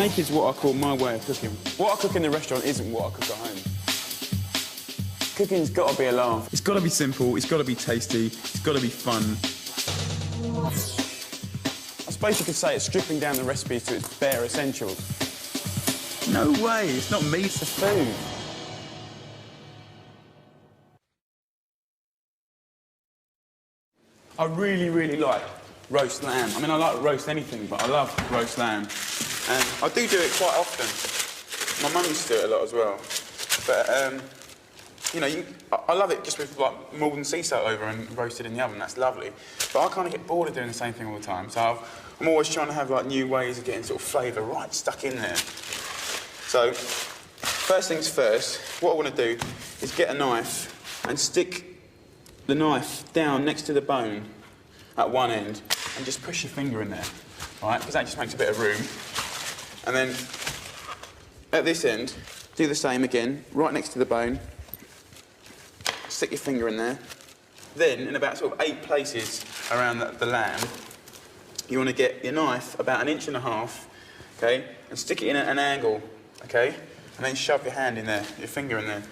Naked's what I call my way of cooking. What I cook in the restaurant isn't what I cook at home. Cooking's got to be a laugh. It's got to be simple, it's got to be tasty, it's got to be fun. I suppose you could say it's stripping down the recipe to its bare essentials. No way, it's not meat, it's the food. I really, really like roast lamb. I mean, I like roast anything, but I love roast lamb. And I do it quite often. My mum used to do it a lot as well. But, you know, I love it just with, like, Maldon sea salt over and roasted in the oven. That's lovely. But I kind of get bored of doing the same thing all the time. So I'm always trying to have, like, new ways of getting sort of flavour right stuck in there. So, first things first, what I want to do is get a knife and stick the knife down next to the bone at one end and just push your finger in there, right? Because that just makes a bit of room. And then at this end, do the same again, right next to the bone. Stick your finger in there. Then, in about sort of 8 places around the lamb, you want to get your knife about 1.5 inches, okay, and stick it in at an angle, okay, and then shove your hand in there, your finger in there.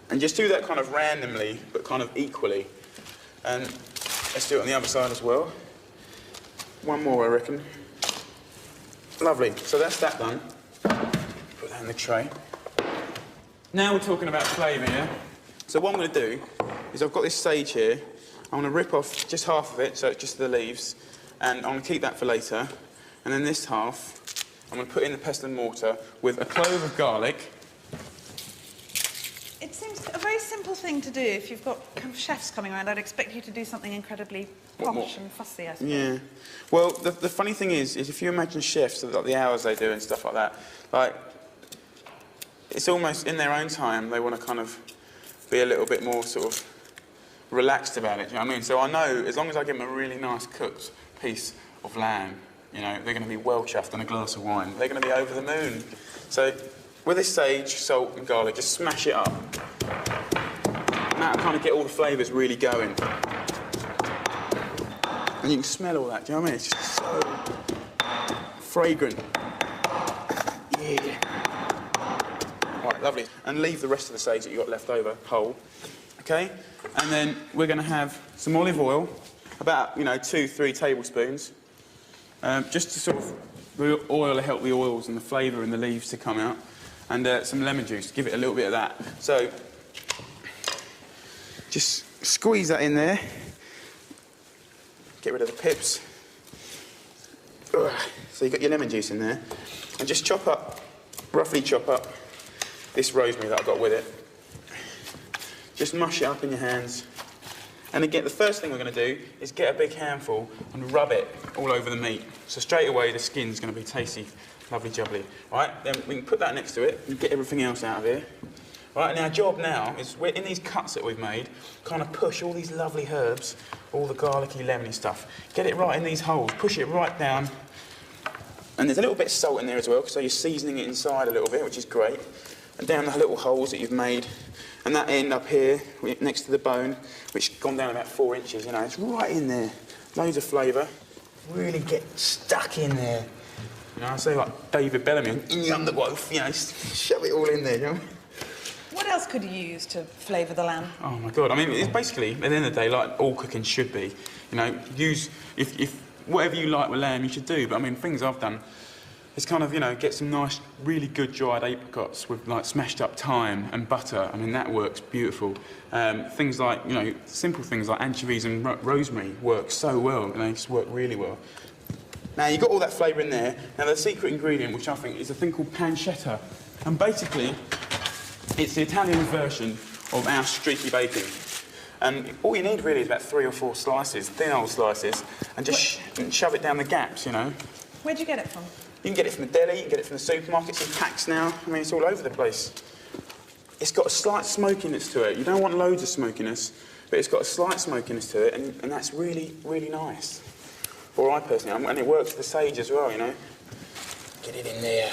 And just do that kind of randomly, but kind of equally. And let's do it on the other side as well. One more, I reckon. Lovely. So that's that done. Put that in the tray. Now we're talking about flavour, yeah? So what I'm going to do is I've got this sage here. I'm going to rip off just half of it, so it's just the leaves. And I'm going to keep that for later. And then this half, I'm going to put in the pestle and mortar with a clove of garlic. It seems a very simple thing to do. If you've got kind of chefs coming around, I'd expect you to do something incredibly posh and fussy, I suppose. Yeah. Well, the funny thing is if you imagine chefs, like the hours they do and stuff like that, like, it's almost in their own time, they want to kind of be a little bit more sort of relaxed about it, do you know what I mean? So I know, as long as I give them a really nice cooked piece of lamb, you know, they're going to be well chuffed on a glass of wine. They're going to be over the moon. So with this sage, salt and garlic, just smash it up. And that'll kind of get all the flavours really going. And you can smell all that, do you know what I mean? It's just so fragrant. Yeah. All right, lovely. And leave the rest of the sage that you got left over whole. Okay? And then we're going to have some olive oil, about, 2-3 tablespoons, just to sort of, the oil to help the oils and the flavour and the leaves to come out. And some lemon juice, give it a little bit of that. So, just squeeze that in there. Get rid of the pips. Ugh. So you've got your lemon juice in there. And just roughly chop up this rosemary that I've got with it. Just mush it up in your hands. And again, the first thing we're going to do is get a big handful and rub it all over the meat. So straight away the skin's going to be tasty. Lovely jubbly. Right, then we can put that next to it and get everything else out of here. Right, and our job now is, we're in these cuts that we've made, kind of push all these lovely herbs, all the garlicky, lemony stuff. Get it right in these holes, push it right down. And there's a little bit of salt in there as well, so you're seasoning it inside a little bit, which is great. And down the little holes that you've made. And that end up here, next to the bone, which has gone down about 4 inches, it's right in there. Loads of flavour. Really get stuck in there. I say like David Bellamy, in the undergrowth, shove it all in there, you know? What else could you use to flavour the lamb? Oh my God, I mean, it's basically, at the end of the day, like all cooking should be. Use, if whatever you like with lamb, you should do. But I mean, things I've done is kind of, get some nice, really good dried apricots with like smashed up thyme and butter. I mean, that works beautiful. Things like, simple things like anchovies and rosemary work so well. They just work really well. Now, you've got all that flavour in there. Now, the secret ingredient, which I think is a thing called pancetta. And basically, it's the Italian version of our streaky bacon. And all you need, really, is about 3 or 4 slices, thin old slices, and just shove it down the gaps, Where'd you get it from? You can get it from the deli, you can get it from the supermarkets in packs now. I mean, it's all over the place. It's got a slight smokiness to it. You don't want loads of smokiness, but it's got a slight smokiness to it, and that's really, really nice. Or I personally, and it works with the sage as well, Get it in there.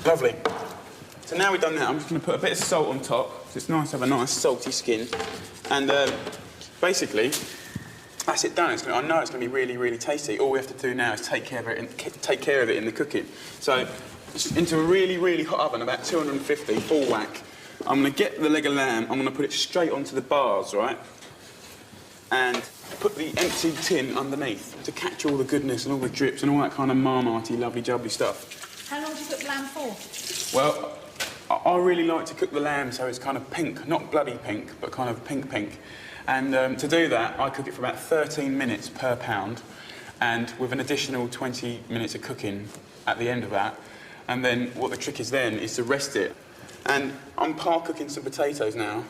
Lovely. So now we've done that, I'm just going to put a bit of salt on top, so it's nice to have a nice salty skin. And basically, that's it done. I know it's going to be really, really tasty. All we have to do now is take care of it in the cooking. So into a really, really hot oven, about 250, full whack. I'm going to get the leg of lamb, I'm going to put it straight onto the bars, right? And put the empty tin underneath to catch all the goodness and all the drips and all that kind of marmite-y, lovely jubbly stuff. How long do you cook lamb for? Well, I really like to cook the lamb so it's kind of pink, not bloody pink, but kind of pink. And to do that, I cook it for about 13 minutes per pound, and with an additional 20 minutes of cooking at the end of that. And then what the trick is then is to rest it. And I'm cooking some potatoes now,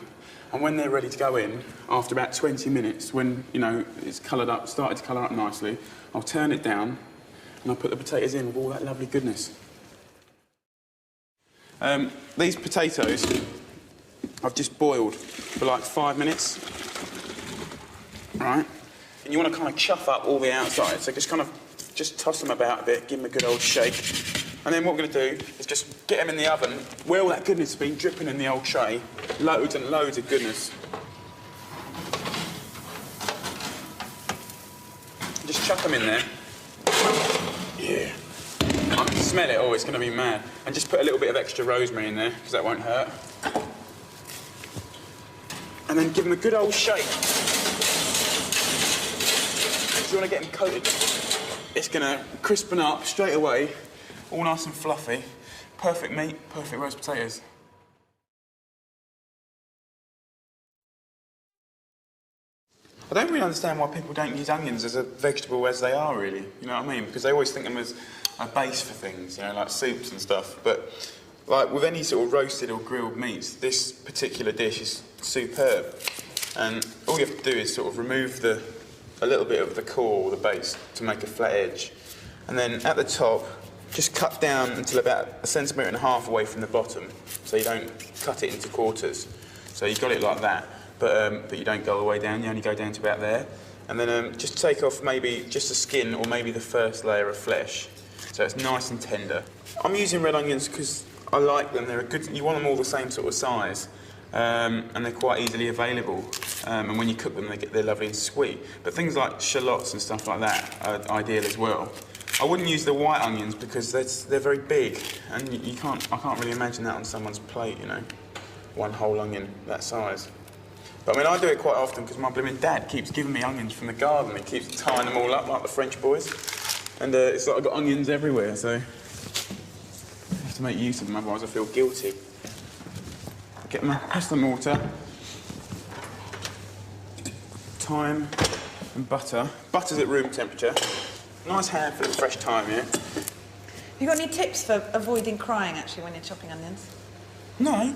and when they're ready to go in, after about 20 minutes, when, you know, it's coloured up, started to colour up nicely, I'll turn it down, and I'll put the potatoes in with all that lovely goodness. These potatoes I've just boiled for like 5 minutes, right? And you want to kind of chuff up all the outside, so just toss them about a bit, give them a good old shake. And then what we're going to do is just get them in the oven, where all that goodness has been dripping in the old tray, loads and loads of goodness. Just chuck them in there. Yeah. I can smell it, oh, it's going to be mad. And just put a little bit of extra rosemary in there, because that won't hurt. And then give them a good old shake. If you want to get them coated, it's going to crispen up straight away, all nice and fluffy. Perfect meat, perfect roast potatoes. I don't really understand why people don't use onions as a vegetable as they are, really. You know what I mean? Because they always think of them as a base for things, you know, like soups and stuff. But like with any sort of roasted or grilled meats, this particular dish is superb. And all you have to do is sort of remove a little bit of the core or the base to make a flat edge. And then at the top, just cut down until about 1.5 centimetres away from the bottom, so you don't cut it into quarters. So you've got it like that. But you don't go all the way down, you only go down to about there. And then just take off maybe just the skin or maybe the first layer of flesh, so it's nice and tender. I'm using red onions because I like them. They're good. You want them all the same sort of size, and they're quite easily available. And when you cook them, they're lovely and sweet. But things like shallots and stuff like that are ideal as well. I wouldn't use the white onions because they're very big, and I can't really imagine that on someone's plate, you know, one whole onion that size. But I mean, I do it quite often because my blooming dad keeps giving me onions from the garden. He keeps tying them all up like the French boys. And it's like I've got onions everywhere, so I have to make use of them, otherwise I feel guilty. Get my pasta mortar, thyme and butter. Butter's at room temperature. Nice handful of fresh thyme here. You got any tips for avoiding crying, actually, when you're chopping onions? No.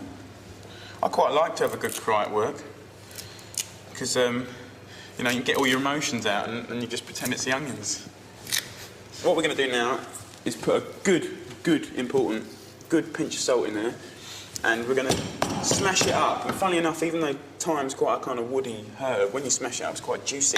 I quite like to have a good cry at work. Because, you know, you get all your emotions out and you just pretend it's the onions. What we're going to do now is put a good pinch of salt in there, and we're going to smash it up. And funnily enough, even though thyme's quite a kind of woody herb, when you smash it up, it's quite juicy.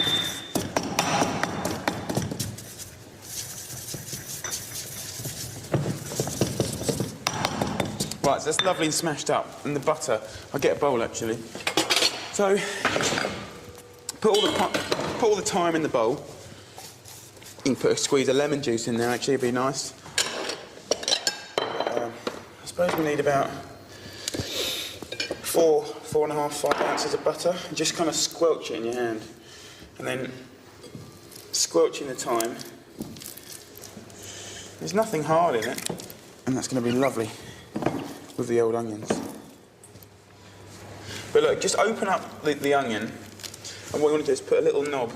Right, so that's lovely and smashed up. And the butter, I'll get a bowl actually. So, put all the thyme in the bowl. You can put a squeeze of lemon juice in there actually, it'd be nice. I suppose we need about 4.5, 5 ounces of butter. And just kind of squelch it in your hand. And then squelching the thyme. There's nothing hard in it. And that's going to be lovely with the old onions. But look, just open up the onion, and what you want to do is put a little knob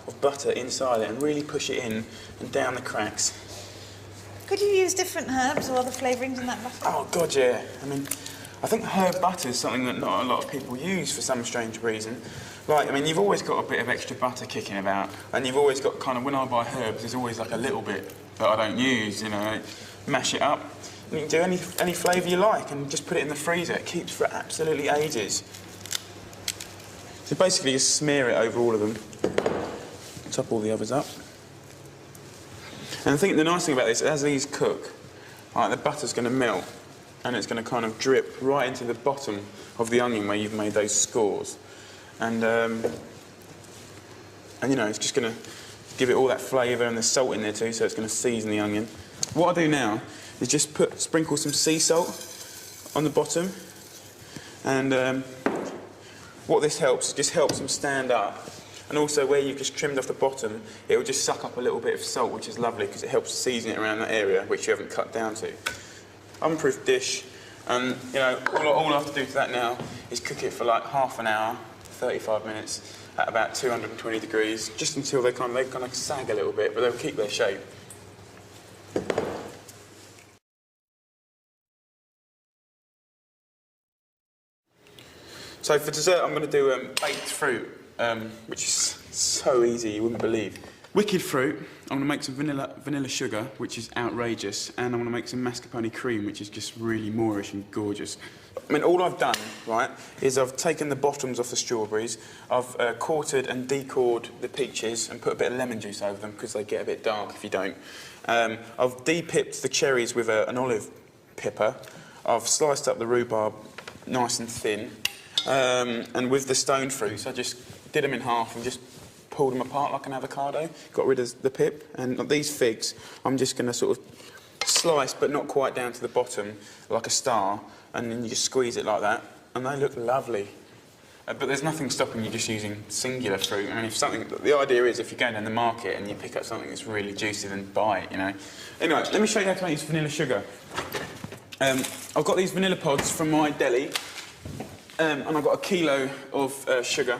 of butter inside it and really push it in and down the cracks. Could you use different herbs or other flavourings in that butter? Oh, God, yeah. I mean, I think herb butter is something that not a lot of people use for some strange reason. Like, I mean, you've always got a bit of extra butter kicking about, and you've always got kind of, when I buy herbs, there's always like a little bit that I don't use, you know, mash it up. And you can do any flavour you like and just put it in the freezer. It keeps for absolutely ages. So basically just smear it over all of them. Top all the others up. And I think the nice thing about this, as these cook, like, the butter's going to melt and it's going to kind of drip right into the bottom of the onion where you've made those scores. And And you know, it's just going to give it all that flavour and the salt in there too, so it's going to season the onion. What I do now is just sprinkle some sea salt on the bottom, and what this helps, just helps them stand up. And also where you've just trimmed off the bottom, it will just suck up a little bit of salt, which is lovely because it helps season it around that area which you haven't cut down to. Oven-proof dish, and you know, all I have to do to that now is cook it for like half an hour, 35 minutes, at about 220 degrees, just until they kind of sag a little bit, but they'll keep their shape. So for dessert, I'm going to do baked fruit, which is so easy you wouldn't believe. Wicked fruit. I'm going to make some vanilla sugar, which is outrageous, and I'm going to make some mascarpone cream, which is just really Moorish and gorgeous. I mean, all I've done, right, is I've taken the bottoms off the strawberries, I've quartered and decored the peaches and put a bit of lemon juice over them because they get a bit dark if you don't. I've de-pipped the cherries with an olive pipper. I've sliced up the rhubarb nice and thin. And with the stone fruits, I just did them in half and just pulled them apart like an avocado, got rid of the pip. And these figs, I'm just going to sort of slice, but not quite down to the bottom, like a star, and then you just squeeze it like that, and they look lovely. But there's nothing stopping you just using singular fruit. I mean, the idea is if you're going down the market and you pick up something that's really juicy, then buy it, you know. Anyway, let me show you how to make this vanilla sugar. I've got these vanilla pods from my deli. And I've got a kilo of sugar,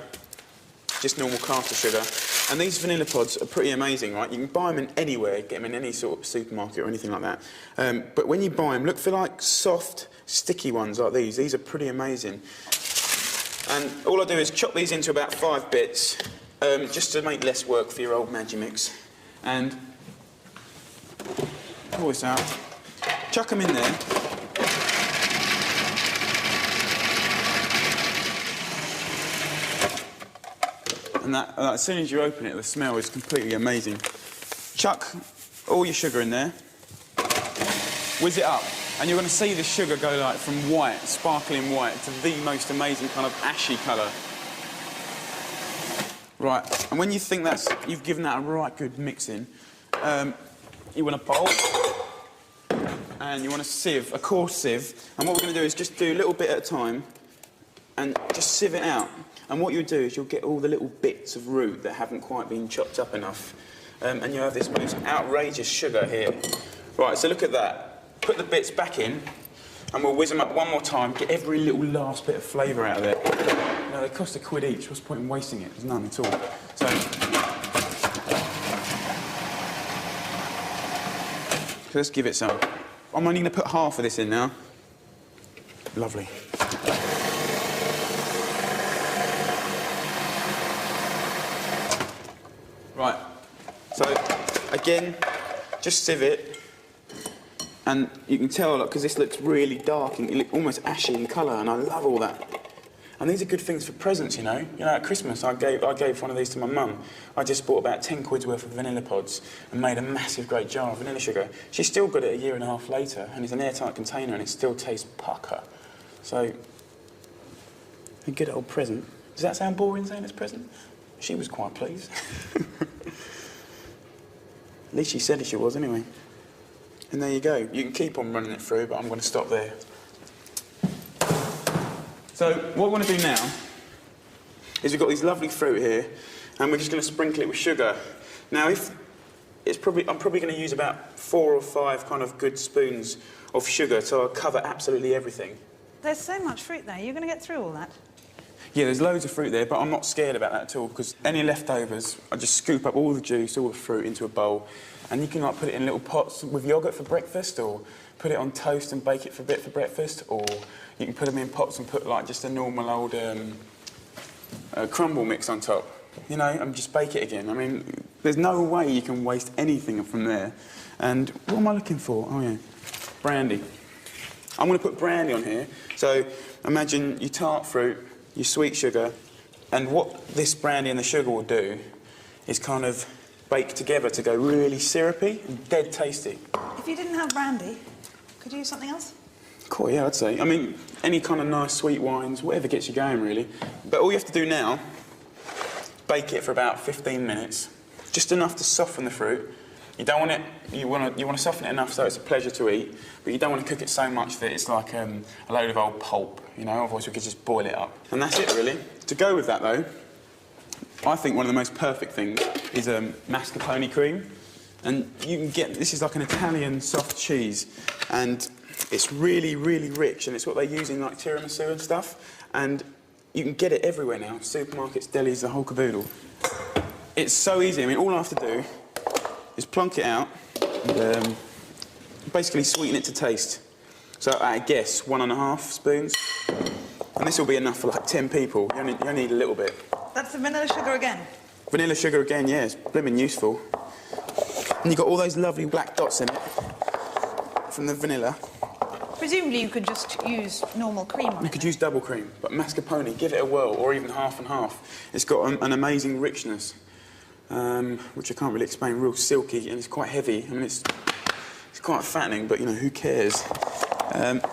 just normal caster sugar. And these vanilla pods are pretty amazing, right? You can buy them in anywhere, get them in any sort of supermarket or anything like that. But when you buy them, look for like soft, sticky ones like these. These are pretty amazing. And all I do is chop these into about 5 bits, just to make less work for your old Magimix. And pull this out, chuck them in there. And as soon as you open it, the smell is completely amazing. Chuck all your sugar in there, whiz it up, and you're going to see the sugar go like from white, sparkling white, to the most amazing kind of ashy colour. Right, and when you think you've given that a right good mixing, you want a bowl, and you want a sieve, a coarse sieve, and what we're going to do is just do a little bit at a time, and just sieve it out. And what you'll do is you'll get all the little bits of root that haven't quite been chopped up enough. And you'll have this most outrageous sugar here. Right, so look at that. Put the bits back in, and we'll whiz them up one more time, get every little last bit of flavour out of it. You know, they cost £1 each. What's the point in wasting it? There's none at all. So let's give it some. I'm only going to put half of this in now. Lovely. Right, so again, just sieve it, and you can tell, because this looks really dark and almost ashy in colour, and I love all that. And these are good things for presents, you know. You know, at Christmas, I gave one of these to my mum. I just bought about 10 quid's worth of vanilla pods and made a massive great jar of vanilla sugar. She's still got it a year and a half later, and it's an airtight container, and it still tastes pucker. So, a good old present. Does that sound boring, saying it's a present? She was quite pleased. At least she said she was, anyway. And there you go. You can keep on running it through, but I'm going to stop there. So what we're going to do now is we've got these lovely fruit here, and we're just going to sprinkle it with sugar. Now, I'm probably going to use about 4 or 5 kind of good spoons of sugar, so I'll cover absolutely everything. There's so much fruit there. You're going to get through all that? Yeah, there's loads of fruit there, but I'm not scared about that at all, because any leftovers, I just scoop up all the juice, all the fruit into a bowl, and you can like put it in little pots with yoghurt for breakfast, or put it on toast and bake it for a bit for breakfast, or you can put them in pots and put like just a normal old crumble mix on top, you know, and just bake it again. I mean, there's no way you can waste anything from there. And what am I looking for? Oh yeah, brandy. I'm going to put brandy on here. So imagine your tart fruit, your sweet sugar, and what this brandy and the sugar will do is kind of bake together to go really syrupy and dead tasty. If you didn't have brandy, could you use something else? Cool, yeah, I'd say. I mean, any kind of nice sweet wines, whatever gets you going, really. But all you have to do now, bake it for about 15 minutes, just enough to soften the fruit. You don't want it. You want to soften it enough so it's a pleasure to eat, but you don't want to cook it so much that it's like a load of old pulp. You know, otherwise we could just boil it up. And that's it, really. To go with that, though, I think one of the most perfect things is mascarpone cream, and you can get this is like an Italian soft cheese, and it's really, really rich, and it's what they use in like tiramisu and stuff, and you can get it everywhere now, supermarkets, delis, the whole caboodle. It's so easy. I mean, all I have to do is plonk it out and basically sweeten it to taste. So I guess 1.5 spoons, and this will be enough for like 10 people. You only need a little bit. That's the vanilla sugar again? Vanilla sugar again, yeah, it's blimmin' useful. And you've got all those lovely black dots in it from the vanilla. Presumably you could just use normal cream on it. You could use double cream, but mascarpone, give it a whirl, or even half and half. It's got an amazing richness, which I can't really explain, real silky, and it's quite heavy. I mean, it's quite fattening, but, you know, who cares? And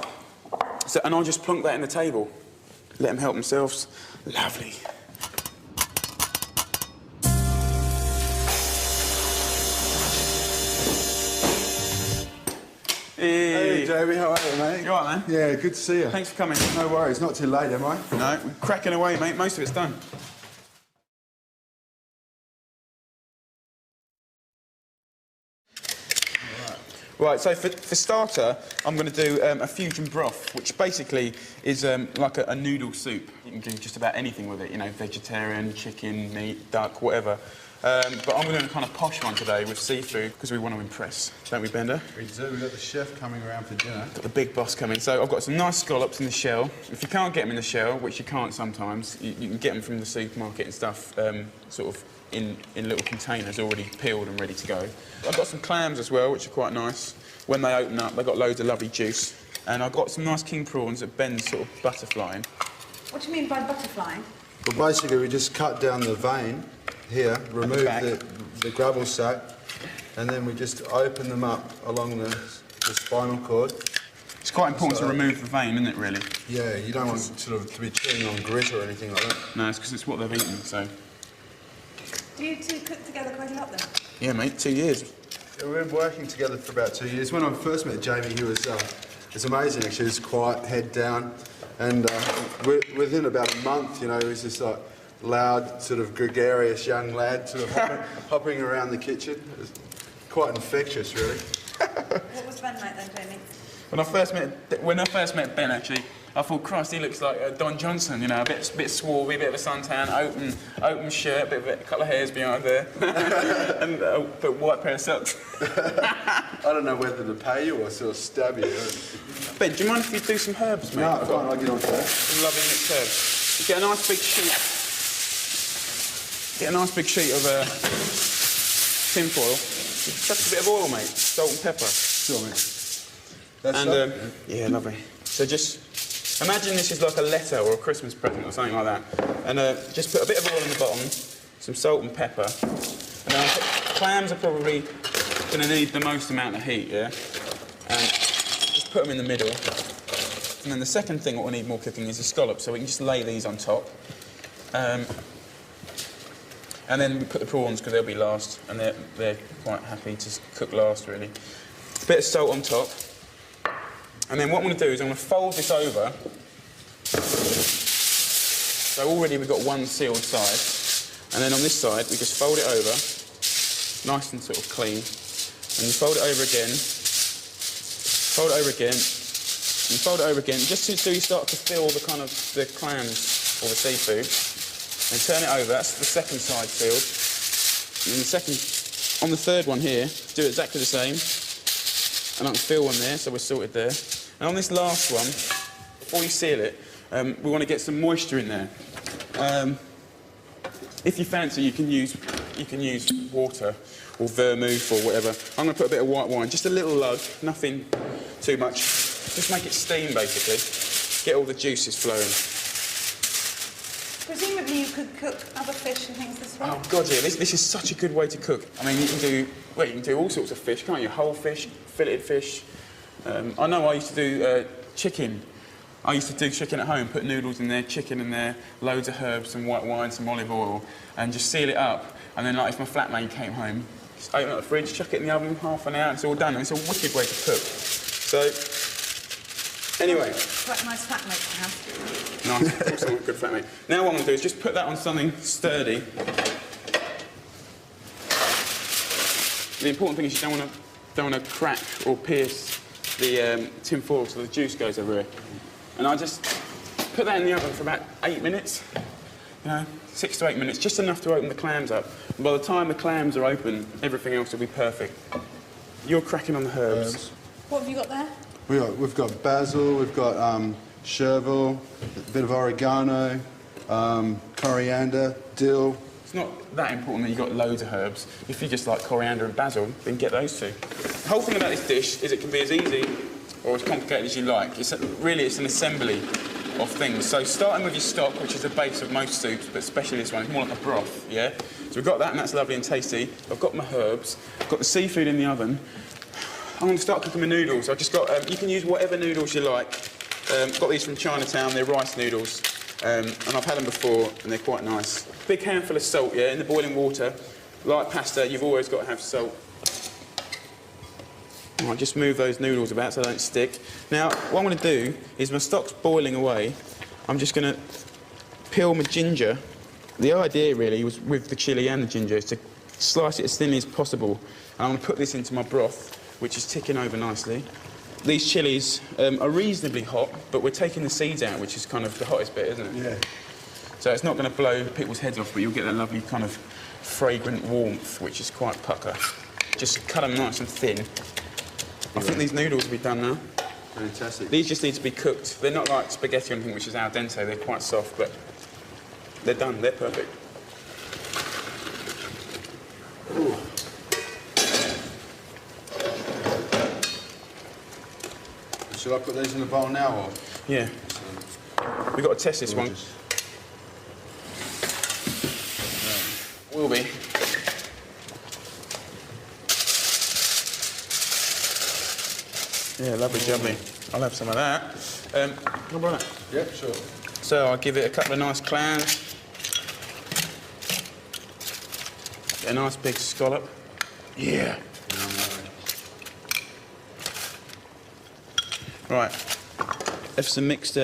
I'll just plonk that in the table. Let them help themselves. Lovely. Hey, Jamie, how are you, mate? You all right, man? Yeah, good to see you. Thanks for coming. No worries, not too late, am I? No, we're cracking away, mate. Most of it's done. Right, so for starter, I'm going to do a fusion broth, which basically is like a noodle soup. You can do just about anything with it, you know, vegetarian, chicken, meat, duck, whatever. But I'm doing a kind of posh one today with seafood because we want to impress, don't we, Bender? We do. We've got the chef coming around for dinner. Got the big boss coming. So I've got some nice scallops in the shell. If you can't get them in the shell, which you can't sometimes, you can get them from the supermarket and stuff, sort of in little containers already peeled and ready to go. I've got some clams as well, which are quite nice. When they open up, they've got loads of lovely juice. And I've got some nice king prawns that Ben's sort of butterflying. What do you mean by butterflying? Well, basically, we just cut down the vein here, remove the gravel sac, and then we just open them up along the spinal cord. It's quite important to remove the vein, isn't it, really? Yeah, you don't want sort of to be chewing on grit or anything like that. No, it's because it's what they've eaten, so... Do you two cook together quite a lot then? Yeah, mate, 2 years. Yeah, we've been working together for about 2 years. When I first met Jamie, he was... it's amazing, actually. He was quiet, head down, and within about a month, you know, he was just like loud, sort of gregarious young lad, sort of hopping around the kitchen. It was quite infectious, really. What was Ben like then, Jamie? When I first met Ben, actually, I thought, Christ, he looks like Don Johnson, you know, a bit swarthy, a bit of a suntan, open shirt, a couple of hairs behind there, and a white pair of socks. I don't know whether to pay you or sort of stab you. Ben, do you mind if you do some herbs, mate? No, fine, I'll get on to that. Some lovely mixed herbs. You get a nice big sheet. Get a nice big sheet of tin foil. Just a bit of oil, mate. Salt and pepper. Sure, mate. That's And yeah, lovely. So just imagine this is like a letter or a Christmas present or something like that. And just put a bit of oil in the bottom, some salt and pepper. And then clams are probably going to need the most amount of heat, yeah? And just put them in the middle. And then the second thing what we need more cooking is the scallops, so we can just lay these on top. And then we put the prawns because they'll be last, and they're quite happy to cook last, really. A bit of salt on top. And then what I'm going to do is I'm going to fold this over. So already we've got one sealed side. And then on this side, we just fold it over, nice and sort of clean. And you fold it over again, fold it over again, and fold it over again, just so you start to feel the kind of the clams or the seafood. And turn it over, that's the second side sealed. And on the third one here, do exactly the same. And I can feel one there, so we're sorted there. And on this last one, before you seal it, we want to get some moisture in there. If you fancy, you can use water or vermouth or whatever. I'm going to put a bit of white wine, just a little lug, nothing too much. Just make it steam, basically. Get all the juices flowing. Presumably you could cook other fish and things this way? Oh God, yeah! This is such a good way to cook. I mean, you can do all sorts of fish, can't you? Whole fish, filleted fish. I know I used to do chicken I used to do chicken at home, put noodles in there, chicken in there, loads of herbs, some white wine, some olive oil, and just seal it up. And then, like, if my flatmate came home, just open up the fridge, chuck it in the oven, half an hour, it's all done. And it's a wicked way to cook. So, anyway. Quite a nice flatmate to have. Nice, of course I want a good flatmate. Now what I'm going to do is just put that on something sturdy. The important thing is you don't want to crack or pierce the tin foil so the juice goes everywhere. And I just put that in the oven for about 8 minutes. You know, 6 to 8 minutes, just enough to open the clams up. And by the time the clams are open, everything else will be perfect. You're cracking on the herbs. What have you got there? We've got basil, we've got chervil, a bit of oregano, coriander, dill. It's not that important that you've got loads of herbs. If you just like coriander and basil, then get those two. The whole thing about this dish is it can be as easy or as complicated as you like. It's an assembly of things. So starting with your stock, which is the base of most soups, but especially this one, it's more like a broth, yeah? So we've got that, and that's lovely and tasty. I've got my herbs. I've got the seafood in the oven. I'm going to start cooking my noodles. I've just got, you can use whatever noodles you like. Got these from Chinatown, they're rice noodles. And I've had them before, and they're quite nice. Big handful of salt, yeah, in the boiling water. Like pasta, you've always got to have salt. I'll just move those noodles about so they don't stick. Now, what I'm going to do is my stock's boiling away. I'm just going to peel my ginger. The idea, really, was with the chilli and the ginger, is to slice it as thinly as possible. And I'm going to put this into my broth, which is ticking over nicely. These chilies are reasonably hot, but we're taking the seeds out, which is kind of the hottest bit, isn't it? Yeah. So it's not going to blow people's heads off, but you'll get that lovely kind of fragrant warmth, which is quite pucker. Just cut them nice and thin. I think these noodles will be done now. Fantastic. These just need to be cooked. They're not like spaghetti or anything, which is al dente. They're quite soft, but they're done. They're perfect. Ooh. Shall I put these in the bowl now, or? Yeah. We've got to test this one. Will be. Yeah, lovely jubbly. I'll have some of that. Can I borrow that? Yeah, sure. So I'll give it a couple of nice clams. Get a nice big scallop. Yeah. Right. Have some mixed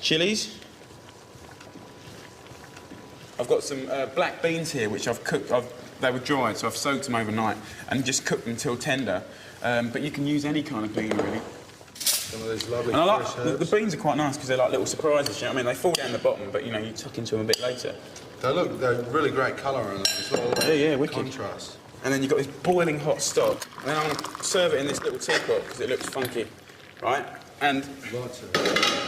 chilies. I've got some black beans here, which I've cooked. They were dried, so I've soaked them overnight and just cooked them until tender. But you can use any kind of bean, really. Some of these lovely And I like fresh herbs. the beans are quite nice because they're like little surprises. You know what I mean? They fall down the bottom, but you know you tuck into them a bit later. They're really great colour on them as well. Yeah, wicked. Contrast. And then you've got this boiling hot stock. And then I'm going to serve it in this little teapot because it looks funky, right? And Lots of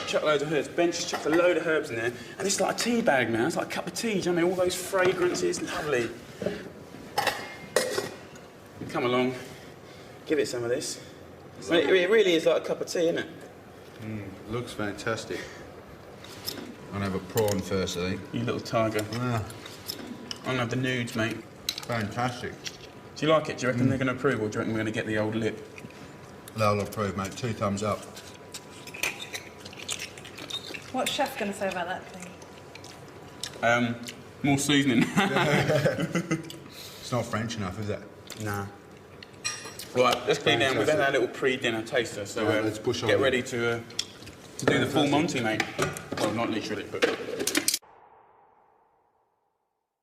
chuck loads of herbs. Ben just chucked a load of herbs in there. And it's like a tea bag now. It's like a cup of tea. Do you know what I mean? All those fragrances, lovely. Come along, give it some of this. I mean, it really is like a cup of tea, isn't it? looks fantastic. I'm going to have a prawn first, I think. You little tiger. Ah, I'm going to have the nudes, mate. fantastic. Do you like it? Do you reckon they're going to approve, or do you reckon we're going to get the old lip? They'll approve, mate. 2 thumbs up. What's Chef going to say about that thing? More seasoning. It's not French enough, is it? Nah. Right, let's clean down. We've had our little pre-dinner taster, so Right, let's push on get then. ready to do the full Monty, mate. Well, not literally, but